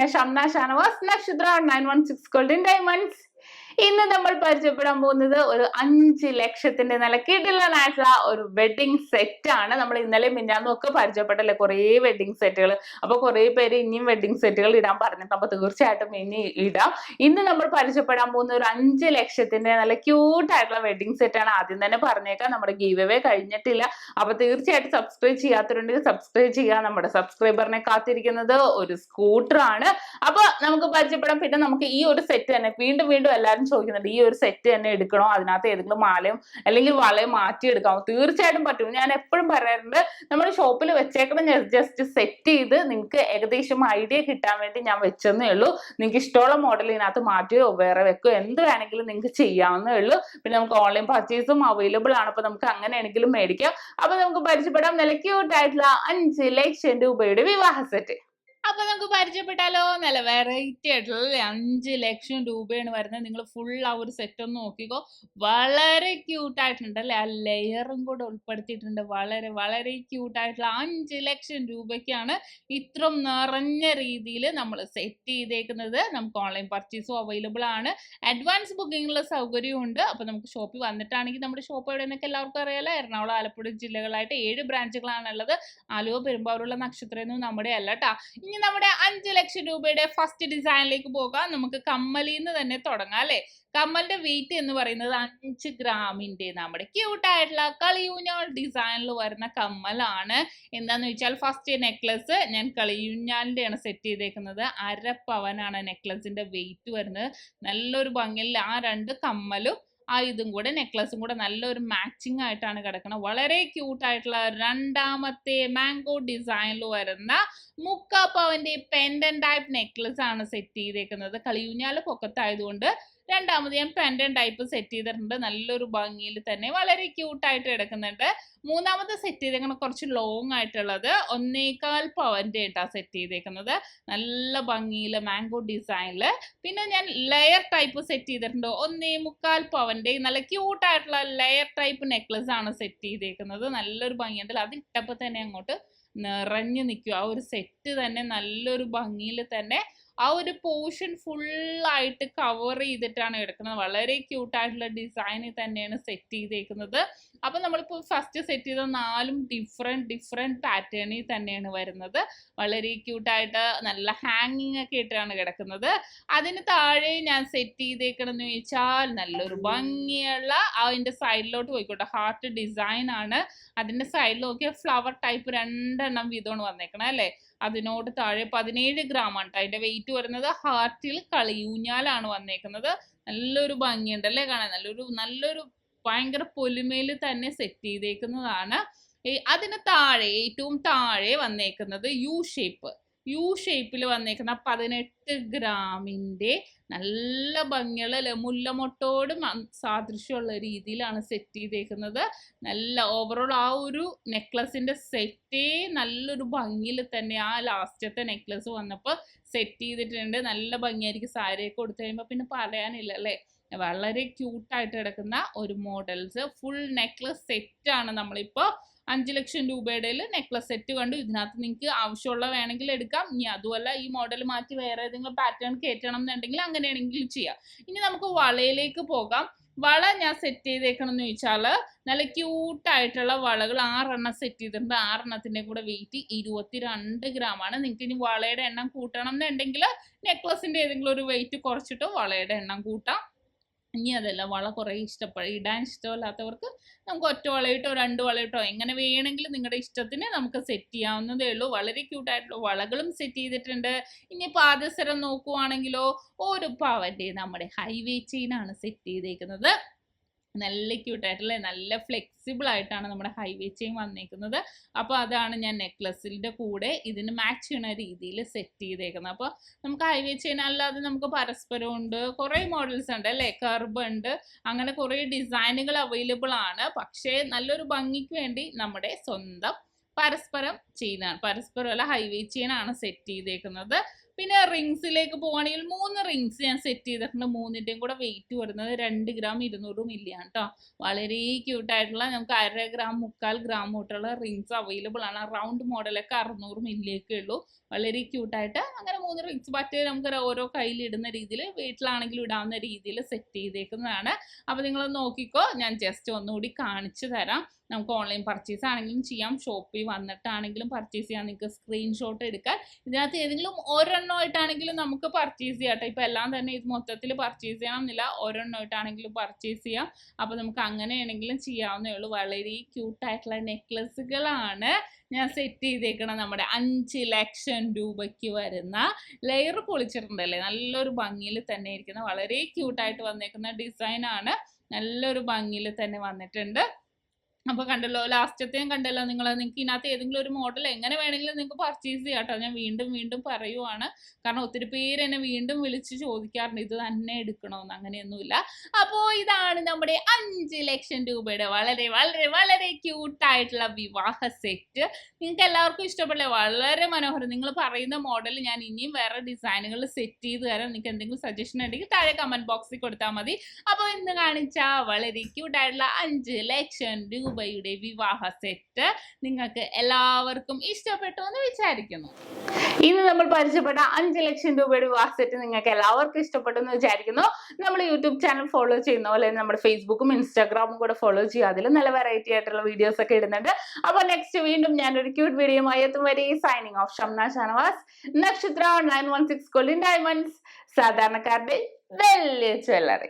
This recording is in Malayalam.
ഞാൻ ഷംന ഷാനവാസ് നക്ഷത്ര 916 ഗോൾഡൻ ഡയമണ്ട്സ്. ഇന്ന് നമ്മൾ പരിചയപ്പെടാൻ പോകുന്നത് ഒരു 5 ലക്ഷത്തിന്റെ നല്ല കിടിലനായിട്ടുള്ള ഒരു വെഡിങ് സെറ്റ് ആണ്. നമ്മൾ ഇന്നലെ മിഞ്ഞാന്നും ഒക്കെ പരിചയപ്പെട്ടല്ലേ കുറേ വെഡിങ് സെറ്റുകൾ. അപ്പൊ കുറെ പേര് ഇനിയും വെഡിങ് സെറ്റുകൾ ഇടാൻ പറഞ്ഞിട്ട്, അപ്പൊ തീർച്ചയായിട്ടും ഇനി ഇടാം. ഇന്ന് നമ്മൾ പരിചയപ്പെടാൻ പോകുന്ന ഒരു 5 ലക്ഷത്തിന്റെ നല്ല ക്യൂട്ട് ആയിട്ടുള്ള വെഡിങ് സെറ്റ് ആണ്. ആദ്യം തന്നെ പറഞ്ഞേക്കാം, നമ്മുടെ ഗീവ് അവേ കഴിഞ്ഞിട്ടില്ല. അപ്പൊ തീർച്ചയായിട്ടും സബ്സ്ക്രൈബ് ചെയ്യാത്തവരുണ്ടെങ്കിൽ സബ്സ്ക്രൈബ് ചെയ്യുക. നമ്മുടെ സബ്സ്ക്രൈബറിനെ കാത്തിരിക്കുന്നത് ഒരു സ്കൂട്ടർ ആണ്. അപ്പൊ നമുക്ക് പരിചയപ്പെടാം. പിന്നെ നമുക്ക് ഈ ഒരു സെറ്റ് തന്നെ വീണ്ടും വീണ്ടും എല്ലാവരും ചോദിക്കുന്നുണ്ട്, ഈ ഒരു സെറ്റ് തന്നെ എടുക്കണോ, അതിനകത്ത് ഏതെങ്കിലും മാലയും അല്ലെങ്കിൽ വളയും മാറ്റിയെടുക്കാമോ? തീർച്ചയായിട്ടും പറ്റും. ഞാൻ എപ്പോഴും പറയാറുണ്ട്, നമ്മുടെ ഷോപ്പിൽ വെച്ചേക്കണം ജസ്റ്റ് സെറ്റ് ചെയ്ത് നിങ്ങൾക്ക് ഏകദേശം ഐഡിയ കിട്ടാൻ വേണ്ടി ഞാൻ വെച്ചെന്നേ ഉള്ളൂ. നിങ്ങൾക്ക് ഇഷ്ടമുള്ള മോഡൽ ഇതിനകത്ത് മാറ്റുകയോ വേറെ വെക്കുകയോ എന്ത് വേണമെങ്കിലും നിങ്ങൾക്ക് ചെയ്യാവുന്നേ ഉള്ളൂ. പിന്നെ നമുക്ക് ഓൺലൈൻ പർച്ചേസും അവൈലബിൾ ആണ്. അപ്പൊ നമുക്ക് അങ്ങനെയാണെങ്കിലും മേടിക്കാം. അപ്പൊ നമുക്ക് പരിചയപ്പെടാം നല്ല ക്യൂട്ട് ആയിട്ടുള്ള 5 ലക്ഷം രൂപയുടെ വിവാഹ സെറ്റ്. അപ്പൊ നമുക്ക് പരിചയപ്പെട്ടാലോ? നല്ല വെറൈറ്റി ആയിട്ടുള്ള 5 ലക്ഷം രൂപയാണ് വരുന്നത്. നിങ്ങൾ ഫുൾ ആ ഒരു സെറ്റ് ഒന്ന് നോക്കിക്കോ. വളരെ ക്യൂട്ട് ആയിട്ടുണ്ട് അല്ലെ? ആ ലെയറും കൂടെ ഉൾപ്പെടുത്തിയിട്ടുണ്ട്. വളരെ വളരെ ക്യൂട്ട് ആയിട്ടുള്ള 5 ലക്ഷം രൂപയ്ക്കാണ് ഇത്രയും നിറഞ്ഞ രീതിയിൽ നമ്മൾ സെറ്റ് ചെയ്തേക്കുന്നത്. നമുക്ക് ഓൺലൈൻ പർച്ചേസും അവൈലബിൾ ആണ്. അഡ്വാൻസ് ബുക്കിംഗുള്ള സൗകര്യവും ഉണ്ട്. അപ്പൊ നമുക്ക് ഷോപ്പിൽ വന്നിട്ടാണെങ്കിൽ നമ്മുടെ ഷോപ്പ് എവിടെയെന്നൊക്കെ എല്ലാവർക്കും അറിയാലോ. എറണാകുളം, ആലപ്പുഴ ജില്ലകളായിട്ട് 7 ബ്രാഞ്ചുകളാണുള്ളത്. ആലുവ, പെരുമ്പാവൂരുള്ള നക്ഷത്രയൊന്നും നമ്മുടെ അല്ല കേട്ടാ. ഇനി നമ്മുടെ 5 ലക്ഷം രൂപയുടെ ഫസ്റ്റ് ഡിസൈനിലേക്ക് പോകാം. നമുക്ക് കമ്മലിന്ന് തന്നെ തുടങ്ങാം അല്ലെ? കമ്മലിന്റെ വെയിറ്റ് എന്ന് പറയുന്നത് 5 ഗ്രാമിന്റെ നമ്മുടെ ക്യൂട്ട് ആയിട്ടുള്ള കളിയൂഞ്ഞാൽ ഡിസൈനിൽ വരുന്ന കമ്മലാണ്. എന്താന്ന് വെച്ചാൽ ഫസ്റ്റ് നെക്ലസ് ഞാൻ കളിയൂഞ്ഞാലിന്റെ ആണ് സെറ്റ് ചെയ്തേക്കുന്നത്. 1/2 പവനാണ് നെക്ലസിന്റെ വെയിറ്റ് വരുന്നത്. നല്ലൊരു ഭംഗിയിൽ ആ 2 കമ്മലും ആ ഇതും കൂടെ നെക്ലസും കൂടെ നല്ലൊരു മാച്ചിങ് ആയിട്ടാണ് കിടക്കുന്നത്. വളരെ ക്യൂട്ട് ആയിട്ടുള്ള രണ്ടാമത്തെ മാംഗോ ഡിസൈനിൽ വരുന്ന 3/4 പവന്റെ പെൻഡന്റ് ടൈപ്പ് നെക്ലസ് ആണ് സെറ്റ് ചെയ്തേക്കുന്നത്. കളിയൂഞ്ഞാല് പൊക്കത്തായതുകൊണ്ട് രണ്ടാമത് ഞാൻ പെൻഡന്റ് ടൈപ്പ് സെറ്റ് ചെയ്തിട്ടുണ്ട്. നല്ലൊരു ഭംഗിയിൽ തന്നെ വളരെ ക്യൂട്ട് ആയിട്ട് കിടക്കുന്നുണ്ട്. മൂന്നാമത് സെറ്റ് ചെയ്തേക്കുന്നത് കുറച്ച് ലോങ് ആയിട്ടുള്ളത് 1/4 പവന്റെ ആയിട്ടാ സെറ്റ് ചെയ്തേക്കുന്നത്. നല്ല ഭംഗിയിൽ മാംഗോ ഡിസൈനില്. പിന്നെ ഞാൻ ലെയർ ടൈപ്പ് സെറ്റ് ചെയ്തിട്ടുണ്ട്. 1/4 പവന്റെ നല്ല ക്യൂട്ട് ആയിട്ടുള്ള ലെയർ ടൈപ്പ് നെക്ലസ് ആണ് സെറ്റ് ചെയ്തേക്കുന്നത്. നല്ലൊരു ഭംഗിയുണ്ട്. അത് ഇട്ടപ്പോൾ തന്നെ അങ്ങോട്ട് നിറഞ്ഞു നിൽക്കും. ആ ഒരു സെറ്റ് തന്നെ നല്ലൊരു ഭംഗിയിൽ തന്നെ ആ ഒരു പോർഷൻ ഫുള്ളായിട്ട് കവർ ചെയ്തിട്ടാണ് എടുക്കുന്നത്. വളരെ ക്യൂട്ടായിട്ടുള്ള ഡിസൈനിൽ തന്നെയാണ് സെറ്റ് ചെയ്തേക്കുന്നത്. അപ്പം നമ്മളിപ്പോൾ ഫസ്റ്റ് സെറ്റ് ചെയ്ത 4ഉം ഡിഫറെൻറ്റ് പാറ്റേണിൽ തന്നെയാണ് വരുന്നത്. വളരെ ക്യൂട്ടായിട്ട് നല്ല ഹാങ്ങിങ് ഒക്കെ ഇട്ടാണ് കിടക്കുന്നത്. അതിന് താഴെ ഞാൻ സെറ്റ് ചെയ്തേക്കണമെന്ന് ചോദിച്ചാൽ നല്ലൊരു ഭംഗിയുള്ള അതിൻ്റെ സൈഡിലോട്ട് പോയിക്കോട്ടെ, ഹാർട്ട് ഡിസൈൻ ആണ്. അതിൻ്റെ സൈഡിൽ നോക്കിയ ഫ്ലവർ ടൈപ്പ് 2 വീതമാണ് വന്നേക്കണം അല്ലേ? അതിനോട് താഴെ 17 ഗ്രാമാണ് അതിന്റെ വെയിറ്റ് വരുന്നത്. ഹാർട്ടിൽ കളിയൂഞ്ഞാലാണ് വന്നേക്കുന്നത്. നല്ലൊരു ഭംഗിയുണ്ട് അല്ലേ കാണാൻ? നല്ലൊരു ഭയങ്കര പൊലിമയിൽ തന്നെ സെറ്റ് ചെയ്തേക്കുന്നതാണ്. അതിന് താഴെ ഏറ്റവും താഴെ വന്നേക്കുന്നത് യു ഷേപ്പിൽ വന്നേക്കുന്ന 18 ഗ്രാമിന്റെ നല്ല ഭംഗിയുള്ള മുല്ലമൊട്ടോടും സാദൃശ്യമുള്ള രീതിയിലാണ് സെറ്റ് ചെയ്തേക്കുന്നത്. നല്ല ഓവറോൾ ആ ഒരു നെക്ലസിന്റെ സെറ്റേ നല്ലൊരു ഭംഗിയിൽ തന്നെ ആ ലാസ്റ്റത്തെ നെക്ലസ് വന്നപ്പോൾ സെറ്റ് ചെയ്തിട്ടുണ്ട്. നല്ല ഭംഗിയായിരിക്കും. സാരിയൊക്കെ കൊടുത്തു കഴിയുമ്പോൾ പിന്നെ പറയാനില്ല അല്ലേ? വളരെ ക്യൂട്ടായിട്ട് കിടക്കുന്ന ഒരു മോഡൽസ് ഫുൾ നെക്ലസ് സെറ്റാണ് നമ്മളിപ്പോൾ 5 ലക്ഷം രൂപയുടെ നെക്ലസ് സെറ്റ് കണ്ടു. ഇതിനകത്ത് നിങ്ങൾക്ക് ആവശ്യമുള്ള വേണമെങ്കിൽ എടുക്കാം. ഇനി അതുമല്ല ഈ മോഡൽ മാറ്റി വേറെ ഏതെങ്കിലും പാറ്റേൺ കയറ്റണം എന്നുണ്ടെങ്കിൽ അങ്ങനെയാണെങ്കിൽ ചെയ്യാം. ഇനി നമുക്ക് വളയിലേക്ക് പോകാം. വള ഞാൻ സെറ്റ് ചെയ്തേക്കണം എന്ന് ചോദിച്ചാൽ നല്ല ക്യൂട്ടായിട്ടുള്ള വളകൾ 6 സെറ്റ് ചെയ്തിട്ടുണ്ട്. 6 കൂടെ വെയിറ്റ് 22 ഗ്രാമാണ്. നിങ്ങൾക്ക് ഇനി വളയുടെ എണ്ണം കൂട്ടണം എന്നുണ്ടെങ്കിൽ നെക്ലസിന്റെ ഏതെങ്കിലും ഒരു വെയിറ്റ് കുറച്ചിട്ട് വളയുടെ എണ്ണം കൂട്ടാം. ഇനി അതല്ല, വള കുറേ ഇടാൻ ഇഷ്ടമല്ലാത്തവർക്ക് നമുക്ക് ഒറ്റ വളയിട്ടോ 2 വളയിട്ടോ എങ്ങനെ വേണമെങ്കിലും നിങ്ങളുടെ ഇഷ്ടത്തിന് നമുക്ക് സെറ്റ് ചെയ്യാവുന്നതേ ഉള്ളൂ. വളരെ ക്യൂട്ടായിട്ടുള്ള വളകളും സെറ്റ് ചെയ്തിട്ടുണ്ട്. ഇനി പാദസരം നോക്കുവാണെങ്കിലോ 1 പവന്റെ നമ്മുടെ ഹൈവേ ചെയിനാണ് സെറ്റ് ചെയ്തേക്കുന്നത്. നല്ല ക്യൂട്ടായിട്ടുള്ള നല്ല ഫ്ലെക്സിബിൾ ആയിട്ടാണ് നമ്മുടെ ഹൈവേ ചെയിൻ വന്നേക്കുന്നത്. അപ്പോൾ അതാണ് ഞാൻ നെക്ലസിൻ്റെ കൂടെ ഇതിന് മാച്ച് ചെയ്യുന്ന രീതിയിൽ സെറ്റ് ചെയ്തേക്കുന്നത്. അപ്പോൾ നമുക്ക് ഹൈവേ ചെയിൻ അല്ലാതെ നമുക്ക് പരസ്പരം ഉണ്ട്, കുറേ മോഡൽസ് ഉണ്ട് അല്ലേ? കർബ് ഉണ്ട്, അങ്ങനെ കുറേ ഡിസൈനുകൾ അവൈലബിൾ ആണ്. പക്ഷേ നല്ലൊരു ഭംഗിക്ക് വേണ്ടി നമ്മുടെ സ്വന്തം പരസ്പരം അല്ല ഹൈവേ ചെയിൻ ആണ് സെറ്റ് ചെയ്തേക്കുന്നത്. പിന്നെ റിങ്സിലേക്ക് പോവുകയാണെങ്കിൽ 3 റിങ്സ് ഞാൻ സെറ്റ് ചെയ്തിട്ടുണ്ട്. 3ന്റെയും കൂടെ വെയിറ്റ് വരുന്നത് 2 ഗ്രാം 200 മില്ലിയാണ് കേട്ടോ. വളരെ ക്യൂട്ടായിട്ടുള്ള നമുക്ക് 1/2 ഗ്രാം 3/4 ഗ്രാം തൊട്ടുള്ള റിങ്സ് അവൈലബിൾ ആണ്. റൗണ്ട് മോഡലൊക്കെ 600 മില്ലിയൊക്കെ ഉള്ളൂ. വളരെ ക്യൂട്ടായിട്ട് അങ്ങനെ 3 റിങ്സ് ബറ്റ് നമുക്ക് ഓരോ കയ്യിൽ ഇടുന്ന രീതിയിൽ വീട്ടിലാണെങ്കിലും ഇടാവുന്ന രീതിയിൽ സെറ്റ് ചെയ്തേക്കുന്നതാണ്. അപ്പോൾ നിങ്ങൾ നോക്കിക്കോ, ഞാൻ ജസ്റ്റ് ഒന്നുകൂടി കാണിച്ചു തരാം. നമുക്ക് ഓൺലൈൻ പർച്ചേസ് ആണെങ്കിലും ചെയ്യാം, ഷോപ്പിൽ വന്നിട്ടാണെങ്കിലും പർച്ചേസ് ചെയ്യാം. നിങ്ങൾക്ക് സ്ക്രീൻഷോട്ട് എടുക്കാൻ ഇതിനകത്ത് ഏതെങ്കിലും ഒരെണ്ണമായിട്ടാണെങ്കിലും നമുക്ക് പർച്ചേസ് ചെയ്യാം കേട്ടോ. ഇപ്പോൾ എല്ലാം തന്നെ ഇത് മൊത്തത്തിൽ പർച്ചേസ് ചെയ്യണമെന്നില്ല, ഒരെണ്ണമായിട്ടാണെങ്കിലും പർച്ചേസ് ചെയ്യാം. അപ്പോൾ നമുക്ക് അങ്ങനെയാണെങ്കിലും ചെയ്യാവുന്നേ ഉള്ളൂ. വളരെ ക്യൂട്ടായിട്ടുള്ള നെക്ലസുകളാണ് ഞാൻ സെറ്റ് ചെയ്തേക്കണം. നമ്മുടെ 5 ലക്ഷം രൂപയ്ക്ക് വരുന്ന ലെയർ പൊളിച്ചിട്ടുണ്ടല്ലേ, നല്ലൊരു ഭംഗിയിൽ തന്നെ ഇരിക്കുന്ന വളരെ ക്യൂട്ടായിട്ട് വന്നേക്കുന്ന ഡിസൈനാണ്. നല്ലൊരു ഭംഗിയിൽ തന്നെ വന്നിട്ടുണ്ട്. അപ്പോൾ കണ്ടല്ലോ, ലാസ്റ്റത്തെയും കണ്ടല്ലോ നിങ്ങൾക്ക് ഇതിനകത്ത് ഏതെങ്കിലും ഒരു മോഡൽ എങ്ങനെ വേണമെങ്കിലും നിങ്ങൾക്ക് പർച്ചേസ് ചെയ്യാം കേട്ടോ. ഞാൻ വീണ്ടും വീണ്ടും പറയുവാണ്, കാരണം ഒത്തിരി പേര് എന്നെ വീണ്ടും വിളിച്ച് ചോദിക്കാറുണ്ട് ഇത് തന്നെ എടുക്കണമെന്ന്. അങ്ങനെയൊന്നുമില്ല. അപ്പോൾ ഇതാണ് നമ്മുടെ 5 ലക്ഷം രൂപയുടെ വളരെ വളരെ വളരെ ക്യൂട്ടായിട്ടുള്ള വിവാഹ സെറ്റ്. നിങ്ങൾക്ക് എല്ലാവർക്കും ഇഷ്ടപ്പെടില്ലേ? വളരെ മനോഹരം. നിങ്ങൾ പറയുന്ന മോഡൽ ഞാൻ ഇനിയും വേറെ ഡിസൈനുകൾ സെറ്റ് ചെയ്ത് തരാം. നിങ്ങൾക്ക് എന്തെങ്കിലും സജഷൻ ഉണ്ടെങ്കിൽ താഴെ കമന്റ് ബോക്സിൽ കൊടുത്താൽ മതി. അപ്പോൾ ഇന്ന് കാണിച്ച വളരെ ക്യൂട്ടായിട്ടുള്ള 5 ലക്ഷം രൂപയുടെ വിവാഹ സെറ്റ് നിങ്ങൾക്ക് എല്ലാവർക്കും ഇഷ്ടപ്പെട്ടു എന്ന് വിചാരിക്കുന്നു. ഇന്ന് നമ്മൾ പരിചയപ്പെട്ട 5 ലക്ഷം രൂപയുടെ വിവാഹ സെറ്റ് നിങ്ങൾക്ക് എല്ലാവർക്കും ഇഷ്ടപ്പെട്ടു എന്ന് വിചാരിക്കുന്നു. നമ്മൾ യൂട്യൂബ് ചാനൽ ഫോളോ ചെയ്യുന്ന പോലെ നമ്മുടെ ഫേസ്ബുക്കും ഇൻസ്റ്റാഗ്രാമും കൂടെ ഫോളോ ചെയ്യുക. അതിൽ നല്ല വെറൈറ്റി ആയിട്ടുള്ള വീഡിയോസ് ഒക്കെ ഇടുന്നുണ്ട്. അപ്പോൾ നെക്സ്റ്റ് വീണ്ടും ഞാനൊരു ക്യൂട്ട് വീഡിയോയുമായി എത്തും വരെ സൈനിങ് ഓഫ്. ഷംന ഷാനവാസ്, നക്ഷത്ര 916 ഗോൾഡൻ ഡയമണ്ട്സ്, സാധാരണക്കാരുടെ വലിയ ജ്വല്ലറി.